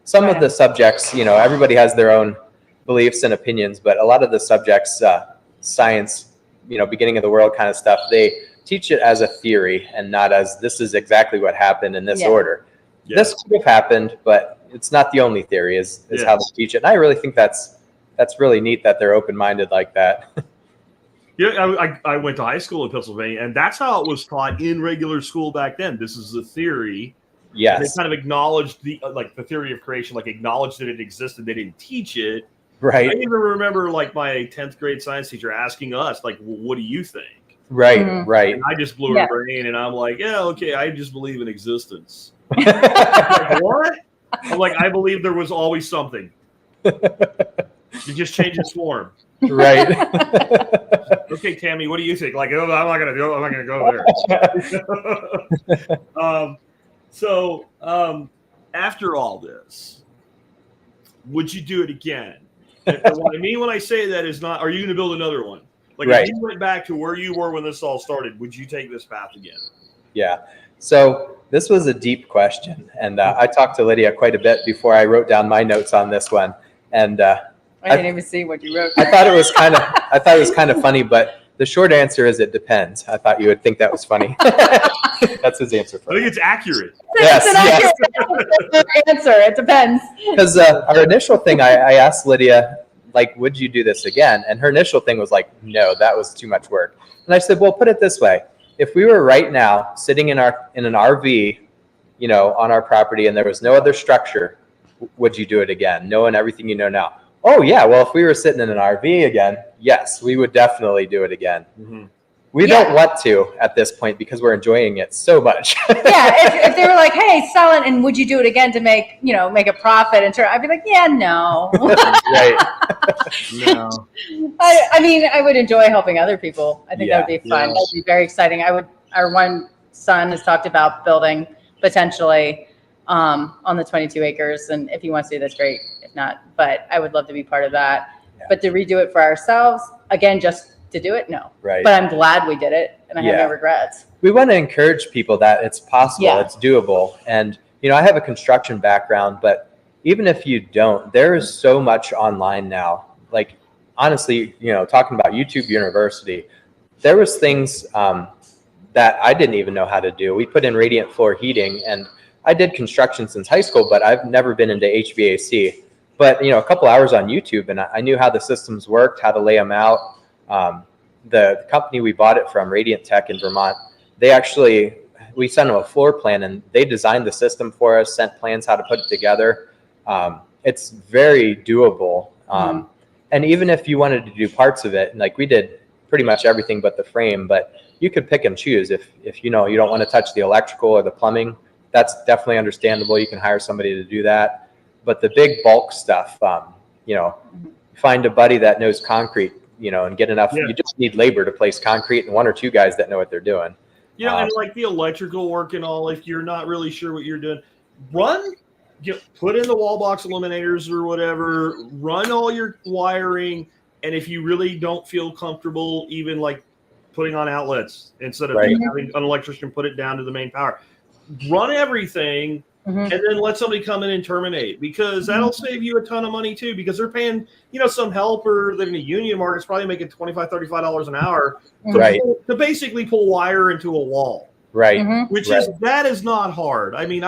some of the subjects, everybody has their own beliefs and opinions, but a lot of the subjects, science, beginning of the world kind of stuff, they teach it as a theory and not as this is exactly what happened in this order. Yeah. This could have happened, but it's not the only theory is how they teach it. And I really think that's really neat that they're open-minded like that. Yeah, I went to high school in Pennsylvania, and that's how it was taught in regular school back then. This is the theory. Yes. They kind of acknowledged the theory of creation, acknowledged that it existed. They didn't teach it. Right. I even remember my 10th grade science teacher asking us, well, what do you think? Right, right. And I just blew her brain, and I'm like, yeah, okay, I just believe in existence. What? I'm like, I believe there was always something. You just change its form. Right. Okay, Tammy, what do you think? I'm not gonna go there. So after all this, would you do it again? What I mean when I say that is not, are you going to build another one? If you went back to where you were when this all started, would you take this path again? Yeah. So this was a deep question. And I talked to Lydia quite a bit before I wrote down my notes on this one. And I didn't even see what you wrote. I thought it was kind of funny, but the short answer is it depends. I thought you would think that was funny. That's his answer. I think it's accurate. Yes. Answer. It depends. Because our initial thing, I asked Lydia, would you do this again? And her initial thing was no, that was too much work. And I said, well, put it this way. If we were right now sitting in an RV, on our property and there was no other structure, would you do it again? Knowing everything you know now. Oh, yeah. Well, if we were sitting in an RV again, yes, we would definitely do it again. Mm-hmm. We don't want to at this point because we're enjoying it so much. If they were like, hey, sell it, and would you do it again to make a profit? And I'd be like, yeah, no. Right. No. I mean, I would enjoy helping other people. I think that would be fun. That would be very exciting. Our one son has talked about building potentially on the 22 acres. And if he wants to do, that's great. If not, but I would love to be part of that. Yeah. But to redo it for ourselves, again, just to do it, no. Right. But I'm glad we did it, and I have no regrets. We want to encourage people that it's possible, it's doable. And, I have a construction background, but even if you don't, there is so much online now. Honestly, talking about YouTube University, there was things that I didn't even know how to do. We put in radiant floor heating, and I did construction since high school, but I've never been into HVAC. But, a couple hours on YouTube, and I knew how the systems worked, how to lay them out. The company we bought it from, Radiant Tech in Vermont, we sent them a floor plan and they designed the system for us, sent plans how to put it together. It's very doable. And even if you wanted to do parts of it, we did pretty much everything but the frame, but you could pick and choose. If you don't want to touch the electrical or the plumbing, that's definitely understandable. You can hire somebody to do that. But the big bulk stuff, find a buddy that knows concrete, and get enough. Yeah. You just need labor to place concrete and one or two guys that know what they're doing. And the electrical work and all, if you're not really sure what you're doing, put in the wall box eliminators or whatever, run all your wiring. And if you really don't feel comfortable, even putting on outlets instead of having an electrician put it down to the main power, run everything. And then let somebody come in and terminate, because that'll save you a ton of money too, because they're paying, some helper that in the union market's probably making $25, $35 an hour to basically pull wire into a wall. Right. Which that is not hard. I mean,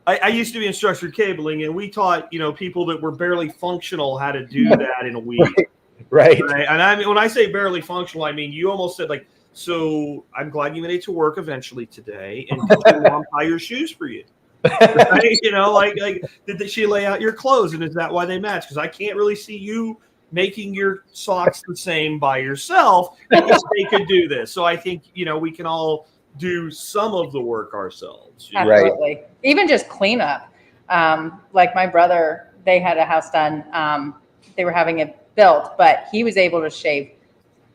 I used to be in structured cabling, and we taught, people that were barely functional how to do that in a week. Right. And I mean, when I say barely functional, I mean, you almost said like, so I'm glad you made it to work eventually today, and did your mom tie your shoes for you? Right? Like did she lay out your clothes, and is that why they match? Because I can't really see you making your socks the same by yourself. If they could do this. So I think, we can all do some of the work ourselves. Absolutely. Right. Even just cleanup. Like my brother, they had a house done. They were having it built, but he was able to shave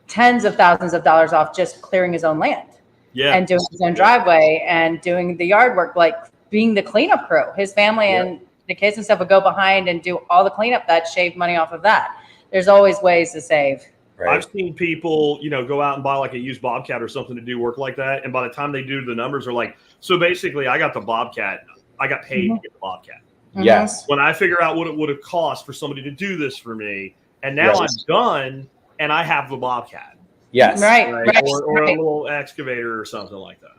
tens of thousands of dollars off just clearing his own land. Yeah. And doing his own driveway and doing the yard work, like being the cleanup crew. His family and the kids and stuff would go behind and do all the cleanup. That shaved money off of that. There's always ways to save. Right. I've seen people, go out and buy like a used Bobcat or something to do work like that. And by the time they do, the numbers are like, so basically I got the Bobcat. I got paid to get the Bobcat. Mm-hmm. Yes. When I figure out what it would have cost for somebody to do this for me, and now I'm done and I have the Bobcat. Yes. Right. Or a little excavator or something like that.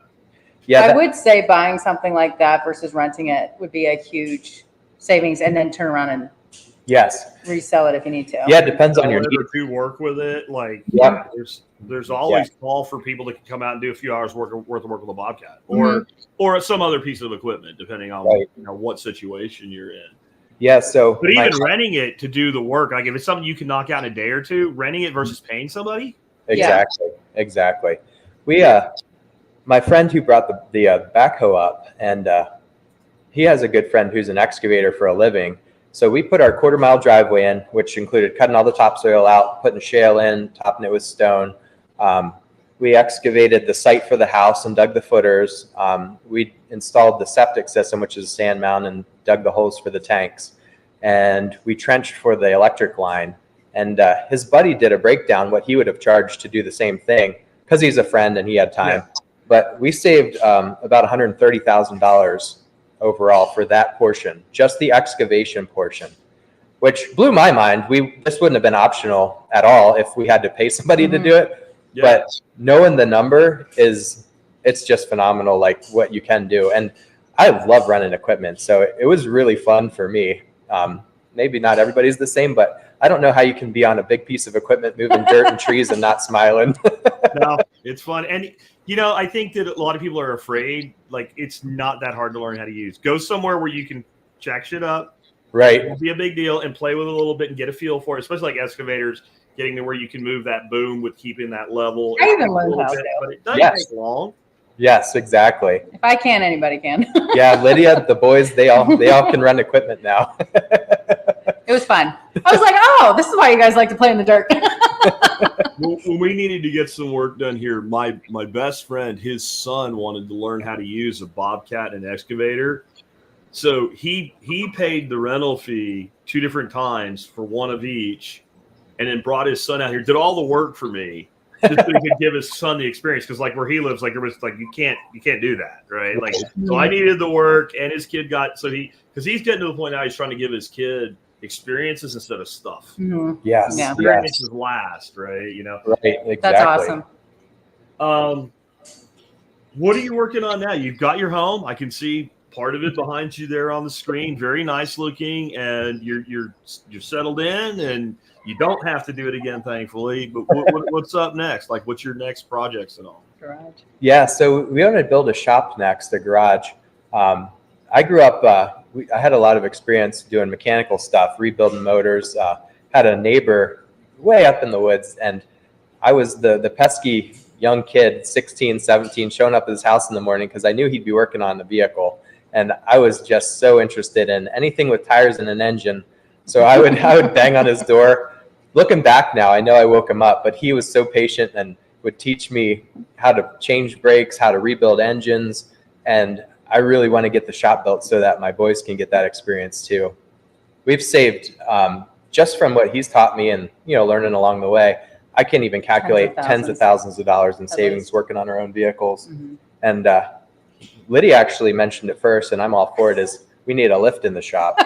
Yeah. I would say buying something like that versus renting it would be a huge savings, and then turn around and resell it if you need to. Yeah, it depends on your need. To work with it. Like, there's always call for people that can come out and do a few hours worth of work with a Bobcat or some other piece of equipment, depending on what situation you're in. Yeah. So, but even renting it to do the work, like if it's something you can knock out in a day or two, renting it versus paying somebody. Exactly. We, my friend who brought the backhoe up, and he has a good friend who's an excavator for a living. So we put our 1/4-mile driveway in, which included cutting all the topsoil out, putting shale in, topping it with stone. We excavated the site for the house and dug the footers. We installed the septic system, which is a sand mound, and dug the holes for the tanks. And we trenched for the electric line. And his buddy did a breakdown, what he would have charged to do the same thing, because he's a friend and he had time. Yeah. But we saved about $130,000 overall for that portion, just the excavation portion, which blew my mind. This wouldn't have been optional at all if we had to pay somebody to do it. Yeah. But knowing the number it's just phenomenal, like what you can do. And I love running equipment, so it was really fun for me. Maybe not everybody's the same, but I don't know how you can be on a big piece of equipment moving dirt and trees and not smiling. No, it's fun. And, I think that a lot of people are afraid, like it's not that hard to learn how to use. Go somewhere where you can jack shit up. Right. It won't be a big deal, and play with it a little bit and get a feel for it, especially like excavators, getting to where you can move that boom with keeping that level. I even learned how to. But it doesn't take long. Yes, exactly. If I can, anybody can. Yeah, Lydia, the boys, they all can run equipment now. It was fun. I was like, oh, this is why you guys like to play in the dirt. When we needed to get some work done here, my best friend, his son wanted to learn how to use a Bobcat and an excavator. So he paid the rental fee 2 different times for one of each, and then brought his son out here, did all the work for me. Just so he could give his son the experience, because like where he lives, like there was like you can't do that, right? Like so I needed the work, and his kid got because he's getting to the point now he's trying to give his kid experiences instead of stuff. Mm-hmm. Yes, experiences last, right? Right, exactly. That's awesome. What are you working on now? You've got your home. I can see part of it behind you there on the screen. Very nice looking, and you're settled in, and you don't have to do it again, thankfully. But what's up next? Like, what's your next projects and all? Garage. Yeah, so we want to build a shop next, a garage. I grew up. I had a lot of experience doing mechanical stuff, rebuilding motors. Had a neighbor way up in the woods, and I was the pesky young kid, 16, 17, showing up at his house in the morning because I knew he'd be working on the vehicle. And I was just so interested in anything with tires and an engine. So I would bang on his door. Looking back now, I know I woke him up, but he was so patient and would teach me how to change brakes, how to rebuild engines. And I really want to get the shop built so that my boys can get that experience too. We've saved, just from what he's taught me and, learning along the way, I can't even calculate tens of thousands of dollars in savings working on our own vehicles. Mm-hmm. And Lydia actually mentioned it first, and I'm all for it, is we need a lift in the shop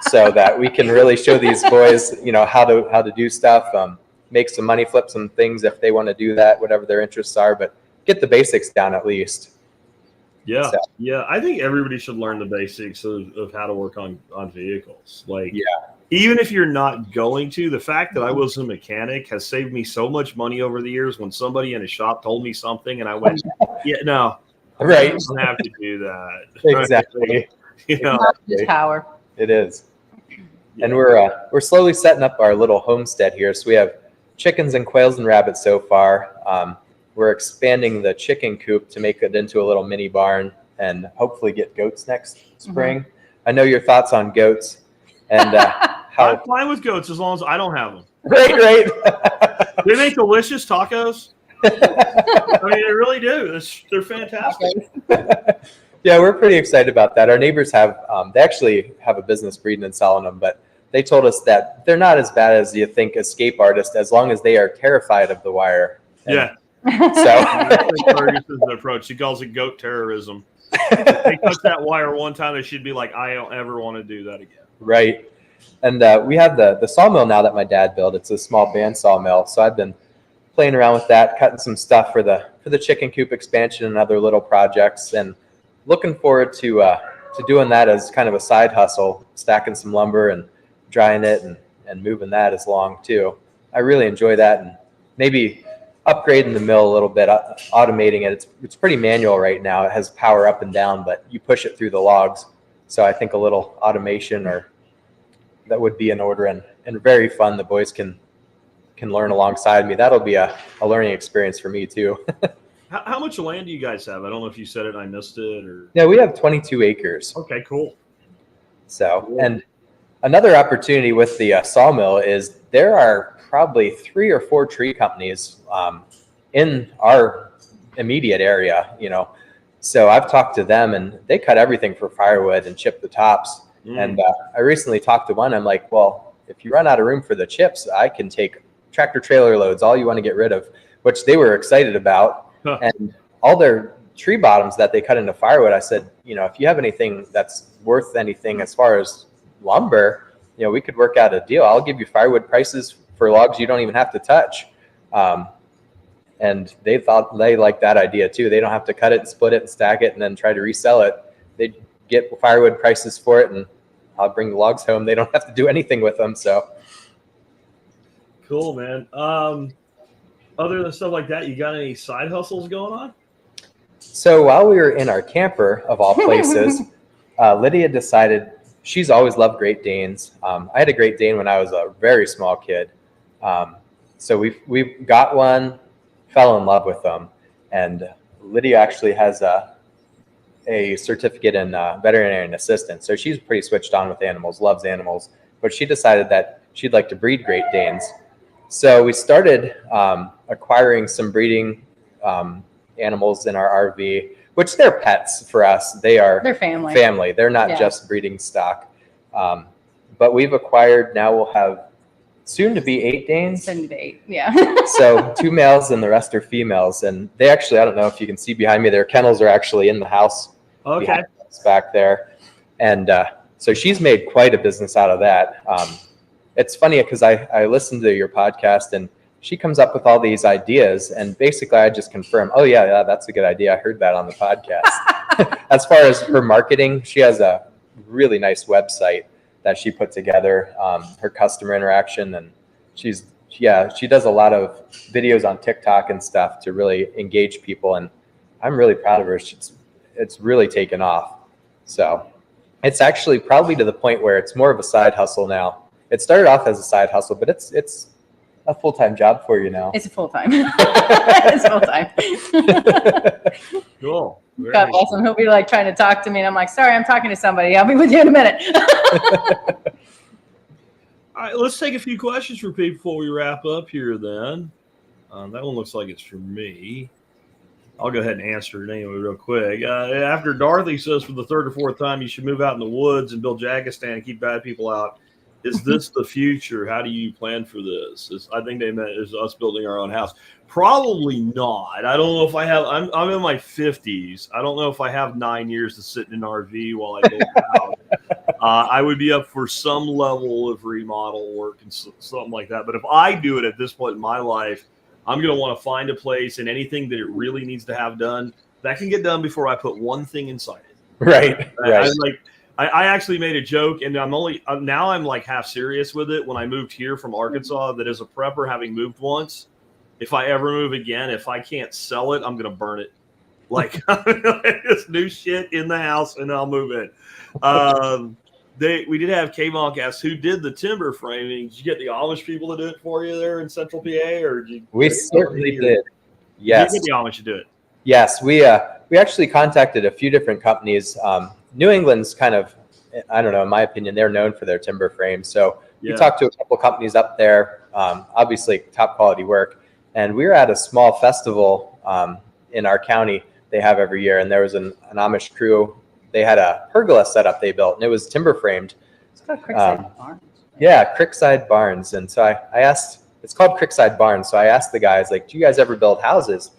so that we can really show these boys, how to do stuff, make some money, flip some things if they want to do that, whatever their interests are, but get the basics down at least. Yeah. So, Yeah. I think everybody should learn the basics of how to work on vehicles. Like, yeah. even if you're not going to, the fact that I was a mechanic has saved me so much money over the years. When somebody in a shop told me something and I went, yeah, no, Right. I don't have to do that. Exactly. You know? Just power. It is. Yeah. And we're slowly setting up our little homestead here. So we have chickens and quails and rabbits so far. We're expanding the chicken coop to make it into a little mini barn and hopefully get goats next spring. I know your thoughts on goats and how. I'm fine with goats as long as I don't have them. Right. They make delicious tacos. I mean, they really do. They're fantastic. Yeah, we're pretty excited about that. Our neighbors they actually have a business breeding and selling them, but they told us that they're not as bad as you think escape artists, as long as they are terrified of the wire. And yeah. So Ferguson's approach. He calls it goat terrorism. If they touch that wire one time, they should be like, I don't ever want to do that again. Right. And we have the sawmill now that my dad built. It's a small band sawmill. So I've been playing around with that, cutting some stuff for the chicken coop expansion and other little projects, and looking forward to doing that as kind of a side hustle, stacking some lumber and drying it and moving that as long too. I really enjoy that, and maybe upgrading the mill a little bit, automating it. It's pretty manual right now. It has power up and down, but you push it through the logs. So I think a little automation that would be in order and very fun. The boys can learn alongside me. That'll be a learning experience for me too. How much land do you guys have? I don't know if you said it and I missed it or. Yeah, we have 22 acres. Okay, cool. So, and another opportunity with the sawmill is there are probably 3 or 4 tree companies in our immediate area, So I've talked to them and they cut everything for firewood and chip the tops. And I recently talked to one. I'm like, well, if you run out of room for the chips, I can take tractor trailer loads, all you want to get rid of, which they were excited about. Huh. And all their tree bottoms that they cut into firewood, I said, if you have anything that's worth anything as far as lumber, we could work out a deal. I'll give you firewood prices for logs you don't even have to touch. And they thought they liked that idea too. They don't have to cut it and split it and stack it and then try to resell it. They get firewood prices for it, and I'll bring the logs home. They don't have to do anything with them. So cool, man. Other than stuff like that, you got any side hustles going on? So while we were in our camper, of all places, Lydia decided she's always loved Great Danes. I had a Great Dane when I was a very small kid. So we got one, fell in love with them, and Lydia actually has a certificate in veterinarian assistant. So she's pretty switched on with animals, loves animals, but she decided that she'd like to breed Great Danes. So we started acquiring some breeding animals in our RV, which they're pets for us. They're family. They're not just breeding stock. But we've acquired, now we'll have soon to be 8 Danes. Soon to be 8, yeah. So 2 males and the rest are females. And they actually, I don't know if you can see behind me, their kennels are actually in the house. Okay. Back there. And so she's made quite a business out of that. It's funny because I listened to your podcast and she comes up with all these ideas, and basically I just confirm, oh yeah, that's a good idea. I heard that on the podcast. As far as her marketing, she has a really nice website that she put together, her customer interaction, and she does a lot of videos on TikTok and stuff to really engage people, and I'm really proud of her. It's really taken off. So it's actually probably to the point where it's more of a side hustle now. It started off as a side hustle, but it's a full-time job for you now. It's a full-time. It's full-time. Cool. God bless him. He'll be like trying to talk to me, and I'm like, sorry, I'm talking to somebody. I'll be with you in a minute. All right, let's take a few questions for people before we wrap up here then. That one looks like it's for me. I'll go ahead and answer it anyway real quick. After Dorothy says for the 3rd or 4th time you should move out in the woods and build Jagistan and keep bad people out, is this the future? How do you plan for this? I think they meant is us building our own house. Probably not. I don't know if I have. I'm in my 50s. I don't know if I have 9 years to sit in an RV while I build a house. I would be up for some level of remodel work and something like that. But if I do it at this point in my life, I'm going to want to find a place, and anything that it really needs to have done, that can get done before I put one thing inside it. Right. I actually made a joke, and I'm like half serious with it. When I moved here from Arkansas, that as a prepper, having moved once, if I ever move again, if I can't sell it, I'm gonna burn it. Like this new shit in the house, and I'll move in. We did have K-Monk ask who did the timber framing. Did you get the Amish people to do it for you there in Central PA, or did you? We certainly did. Yes. You get the Amish to do it. Yes, we actually contacted a few different companies. New England's kind of, I don't know, in my opinion, they're known for their timber frames. So we talked to a couple companies up there, obviously top quality work. And we were at a small festival in our county they have every year. And there was an Amish crew. They had a pergola setup they built, and it was timber framed. It's called Creekside Barns. Yeah, Creekside Barns. And so I asked, it's called Creekside Barns. So I asked the guys, like, do you guys ever build houses?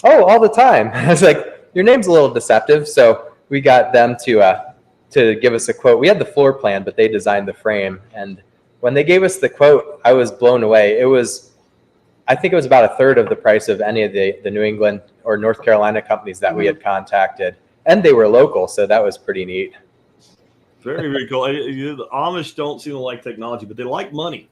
Oh, all the time. I was like, your name's a little deceptive. So we got them to give us a quote. We had the floor plan, but they designed the frame. And when they gave us the quote, I was blown away. I think it was about a third of the price of any of the New England or North Carolina companies that we had contacted. And they were local, so that was pretty neat. Very, very cool. The Amish don't seem to like technology, but they like money.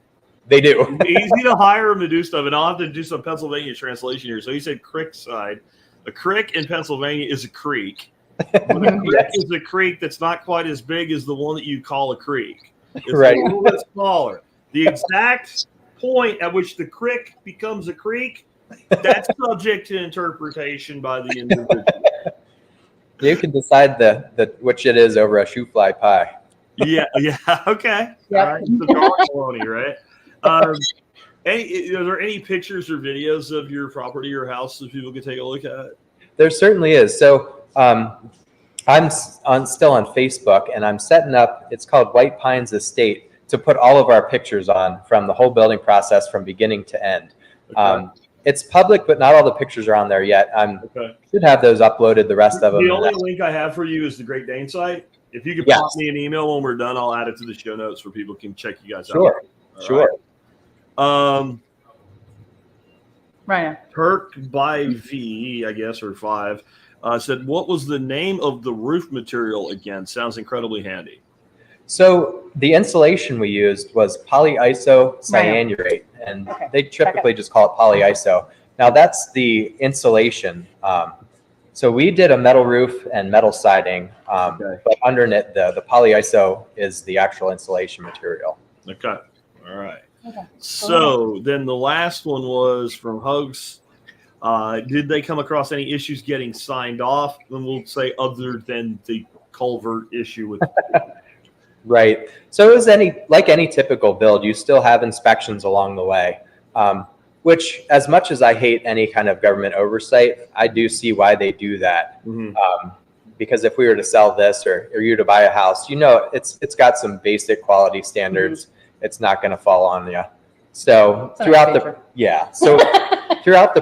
They do. It's easy to hire them to do stuff, and I'll have to do some Pennsylvania translation here. So you said Creekside. A creek in Pennsylvania is a creek. But a creek is a creek that's not quite as big as the one that you call a creek. It's Right. a little bit smaller. The exact point at which the creek becomes a creek, that's subject to interpretation by the individual. You can decide the which it is over a shoe fly pie. Yeah, okay. Yep. All right, it's the dog colony, right? Are there any pictures or videos of your property or house that people can take a look at? There certainly is. So I'm still on Facebook, and I'm setting up, it's called White Pines Estate, to put all of our pictures on from the whole building process from beginning to end. Okay. It's public, but not all the pictures are on there yet. Should have those uploaded, the rest of them. The only link I have for you is the Great Dane site. If you could pop me an email when we're done, I'll add it to the show notes where people can check you guys out. Sure. Right. Turk by V, I guess, or 5, said, what was the name of the roof material again? Sounds incredibly handy. So the insulation we used was polyiso cyanurate, and they typically just call it polyiso. Now that's the insulation. So we did a metal roof and metal siding, but underneath the polyiso is the actual insulation material. Okay. All right. Okay. So then the last one was from Hugs. Did they come across any issues getting signed off? And we'll say other than the culvert issue with. Right. So it was like any typical build, you still have inspections along the way, which, as much as I hate any kind of government oversight, I do see why they do that. Because if we were to sell this or you to buy a house, it's got some basic quality standards. It's not going to fall on you. So throughout the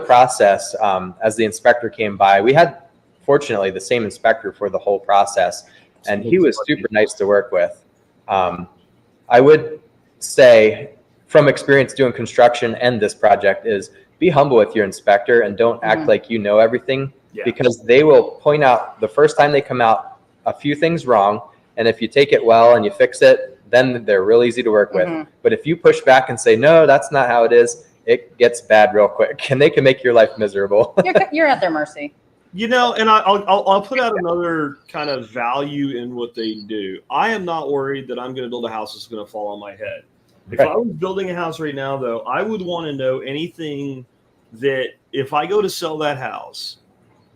process, as the inspector came by, we had, fortunately, the same inspector for the whole process, and he was super nice to work with. I would say, from experience doing construction and this project, is be humble with your inspector and don't act like you know everything, because they will point out the first time they come out a few things wrong, and if you take it well and you fix it, then they're real easy to work with. But if you push back and say, no, that's not how it is, it gets bad real quick, and they can make your life miserable. You're at their mercy. And I'll put out another kind of value in what they do. I am not worried that I'm going to build a house that's going to fall on my head. If I was building a house right now, though, I would want to know anything that if I go to sell that house,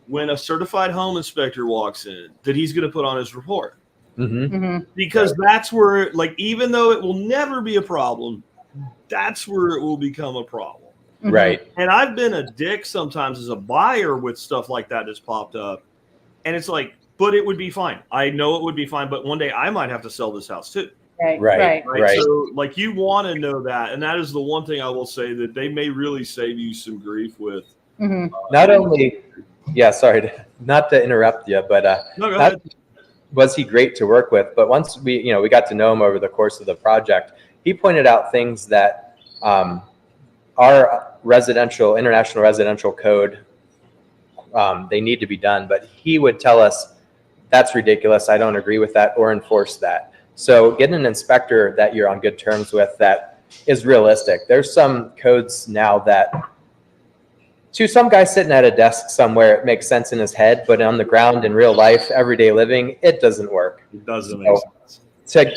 when a certified home inspector walks in, that he's going to put on his report. Because that's where, like, even though it will never be a problem, that's where it will become a problem. Right. And I've been a dick sometimes as a buyer with stuff like that that's popped up. And it's like, but it would be fine. I know it would be fine, but one day I might have to sell this house too. Right. So, like, you want to know that. And that is the one thing I will say that they may really save you some grief with. Not only, sorry, not to interrupt you, but no, go ahead. Was he great to work with? But once we got to know him over the course of the project, he pointed out things that our international residential code they need to be done, but he would tell us, that's ridiculous, I don't agree with that, or enforce that. So get an inspector that you're on good terms with that is realistic. There's some codes now that to some guy sitting at a desk somewhere, it makes sense in his head, but on the ground in real life, everyday living, it doesn't work. It doesn't make sense.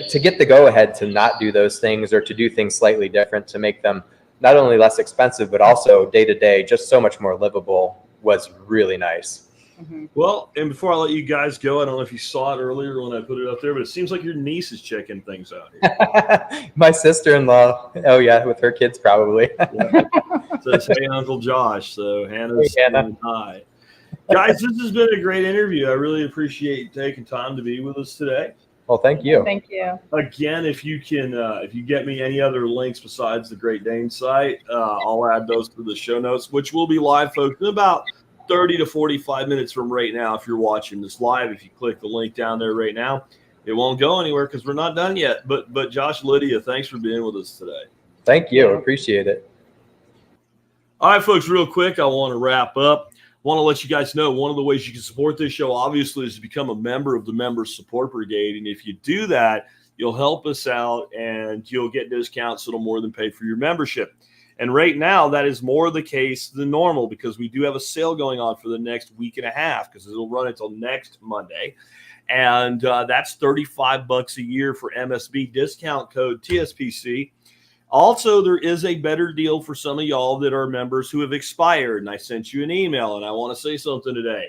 To get the go-ahead to not do those things or to do things slightly different to make them not only less expensive, but also day-to-day just so much more livable was really nice. Mm-hmm. Well, and before I let you guys go, I don't know if you saw it earlier when I put it up there, but it seems like your niece is checking things out here. My sister-in-law, oh yeah, with her kids probably. Yeah. Says, hey, Uncle Josh. So Hannah's saying hi. Guys, this has been a great interview. I really appreciate you taking time to be with us today. Well, thank you. Thank you. Again, if you can, if you get me any other links besides the Great Dane site, I'll add those to the show notes, which will be live, folks, in about 30 to 45 minutes from right now. If you're watching this live, if you click the link down there right now, it won't go anywhere because we're not done yet. But Josh, Lydia, thanks for being with us today. Thank you. Appreciate it. All right, folks, real quick, I want to wrap up. Want to let you guys know one of the ways you can support this show, obviously, is to become a member of the Members Support Brigade. And if you do that, you'll help us out and you'll get discounts that'll more than pay for your membership. And right now, that is more the case than normal because we do have a sale going on for the next week and a half because it'll run until next Monday. And that's $35 a year for MSB, discount code TSPC. Also, there is a better deal for some of y'all that are members who have expired. And I sent you an email, and I want to say something today.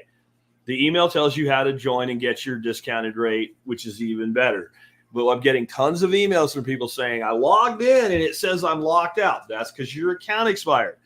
The email tells you how to join and get your discounted rate, which is even better. But I'm getting tons of emails from people saying, I logged in, and it says I'm locked out. That's because your account expired.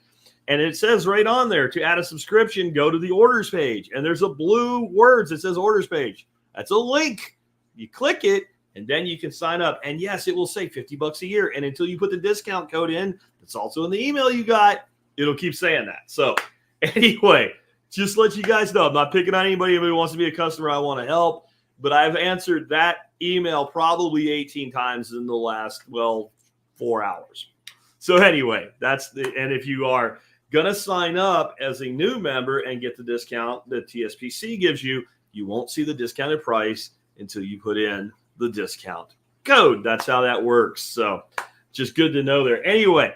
And it says right on there, to add a subscription, go to the orders page. And there's a blue words that says orders page. That's a link. You click it. And then you can sign up. And yes, it will say $50 a year. And until you put the discount code in, that's also in the email you got, it'll keep saying that. So anyway, just let you guys know, I'm not picking on anybody who wants to be a customer. I want to help. But I've answered that email probably 18 times in the last, 4 hours. So anyway, and if you are going to sign up as a new member and get the discount that TSPC gives you, you won't see the discounted price until you put in the discount code. That's how that works. So just good to know there. Anyway,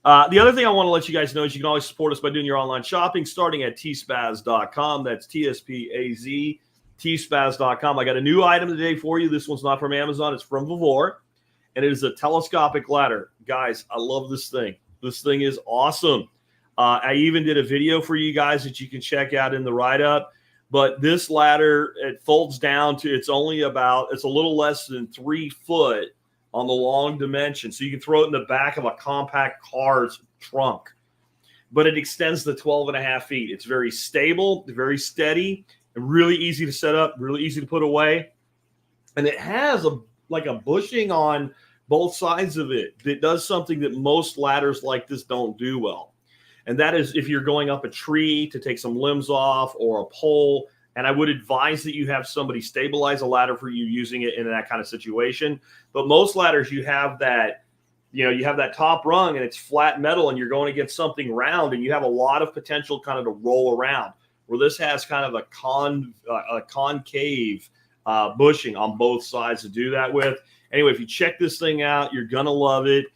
the other thing I want to let you guys know is you can always support us by doing your online shopping starting at tspaz.com. That's TSPAZ, tspaz.com. I got a new item today for you. This one's not from Amazon. It's from Vivor, and it is a telescopic ladder. Guys, I love this thing. This thing is awesome. I even did a video for you guys that you can check out in the write-up. But this ladder, it folds down to, it's a little less than 3 foot on the long dimension. So you can throw it in the back of a compact car's trunk. But it extends to 12.5 feet. It's very stable, very steady, and really easy to set up, really easy to put away. And it has a bushing on both sides of it that does something that most ladders like this don't do well. And that is if you're going up a tree to take some limbs off or a pole. And I would advise that you have somebody stabilize a ladder for you using it in that kind of situation. But most ladders, you have that top rung and it's flat metal and you're going against something round and you have a lot of potential kind of to roll around. Where this has kind of a concave bushing on both sides to do that with. Anyway, if you check this thing out, you're going to love it.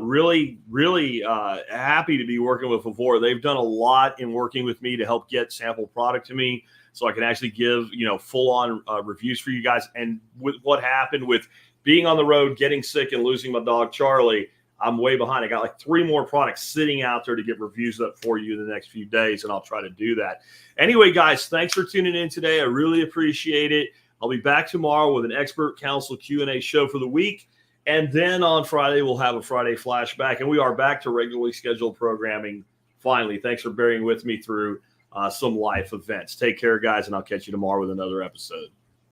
Really happy to be working with Vivor. They've done a lot in working with me to help get sample product to me so I can actually give, full on reviews for you guys. And with what happened with being on the road, getting sick and losing my dog, Charlie, I'm way behind. I got 3 more products sitting out there to get reviews up for you in the next few days. And I'll try to do that. Anyway, guys, thanks for tuning in today. I really appreciate it. I'll be back tomorrow with an expert counsel Q&A show for the week. And then on Friday, we'll have a Friday flashback. And we are back to regularly scheduled programming. Finally, thanks for bearing with me through some life events. Take care, guys, and I'll catch you tomorrow with another episode.